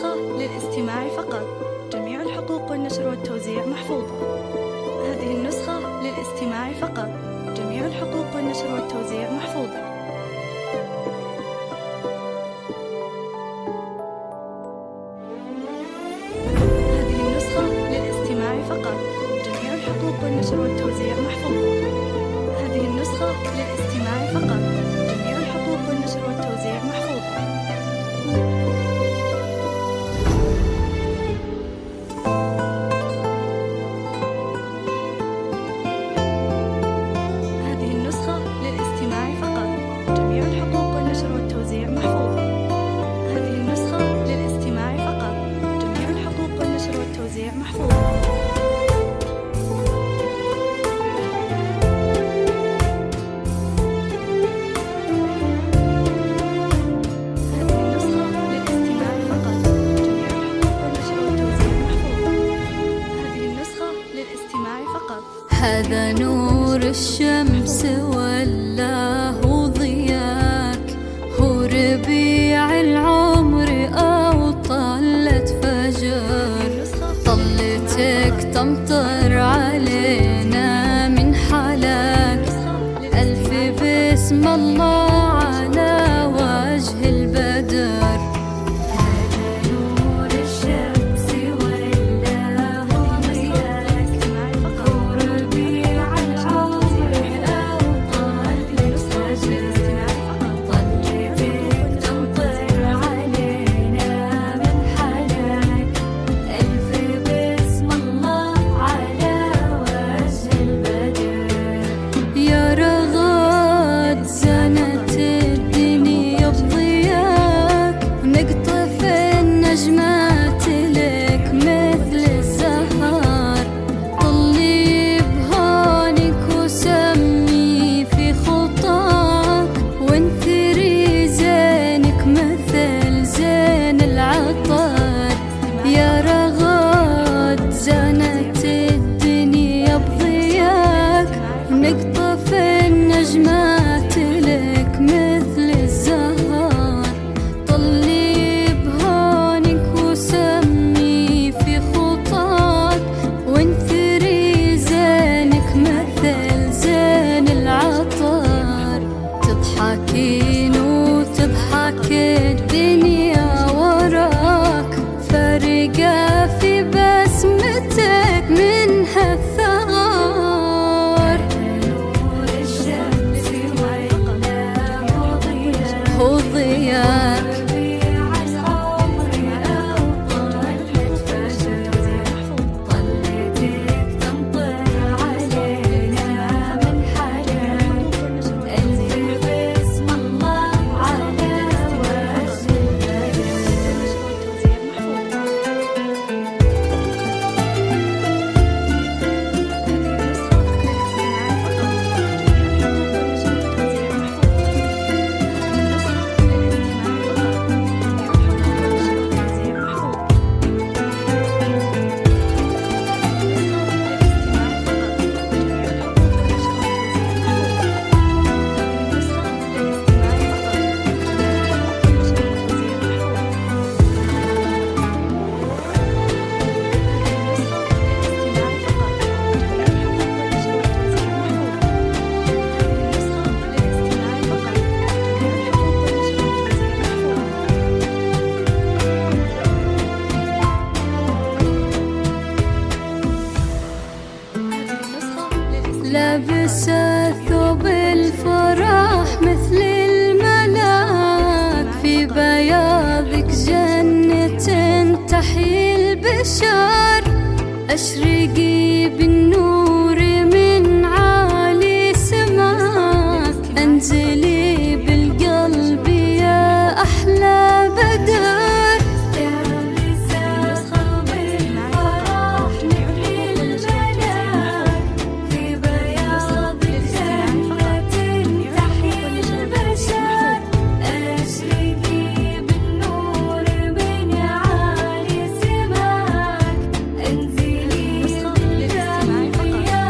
النسخة للاستماع فقط. جميع الحقوق والنشر والتوزيع محفوظة. هذه النسخة للاستماع فقط. جميع الحقوق والنشر والتوزيع محفوظة. هذه النسخة للاستماع فقط. جميع الحقوق والنشر والتوزيع محفوظة. هذه النسخة للاستماع فقط. جميع الحقوق والنشر والتوزيع محفوظة. هذه النسخة للاستماع فقط. جميع الحقوق والنشر والتوزيع محفوظة. هذه النسخة للاستماع فقط. جميع الحقوق والنشر والتوزيع محفوظة. هذا نور الشمس ولا هو ضياك، هو ربيع العمر أو طلت فجر، طلتك تمطر علينا من حلاك، ألف بسم الله على وجه البدر. نقطف النجمات لك مثل الزهر، طلي بهونك وسمي في خطاك، وانثري زينك مثل زين العطر. تضحكين وتضحك الدنيا وراك، فارقة في بسمتك منها الثغر. هو ضياك لابسة ثوب الفرح مثل الملاك، في بياضك جنة تحيي البشر، أشرقي بالنور من عالي سماك، أنزلي بالقلب يا أحلى بدر. النسخة للاستماع فقط.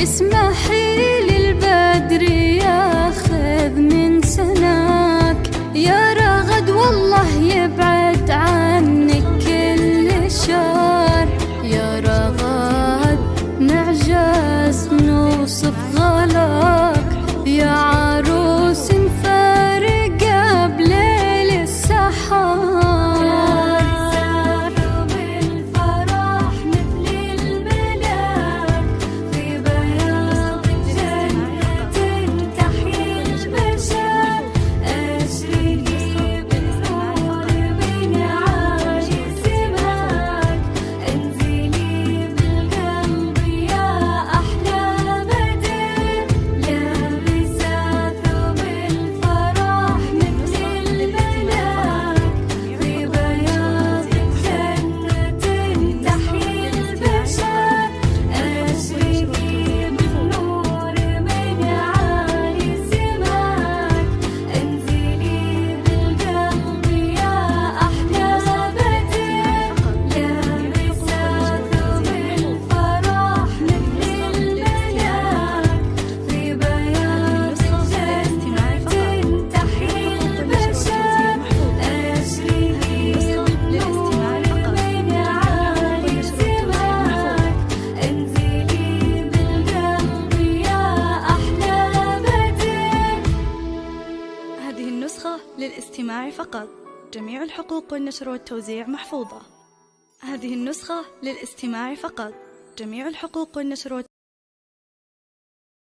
اسمحي للبدر ياخذ من سناك يا رغد، والله يبعد عنك كل شر. يا رغد نعجز نوصف غلاك، يا عروس فارقة بليل السحر. بالفرح مثل الملاك، في بياض جنة تحيي البشر. أشرقي بالنور من عالي سماك، انزلي بالقلب يا أحلى بدر. لابسة ثوب الفرح مثل الملاك، في بياض جنة تحيي البشر. أشرقي بالنور من عالي سماك، انزلي بالقلب يا أحلى بدر. لابسة ثوب الفرح مثل الملاك، في بياض جنة تحيي البشر. أشرقي بالنور من عالي سماك، انزلي بالقلب يا أحلى بدر. هذه النسخة للاستماع فقط، جميع الحقوق والنشر والتوزيع محفوظة. هذه النسخة للاستماع فقط، جميع الحقوق والنشر والتوزيع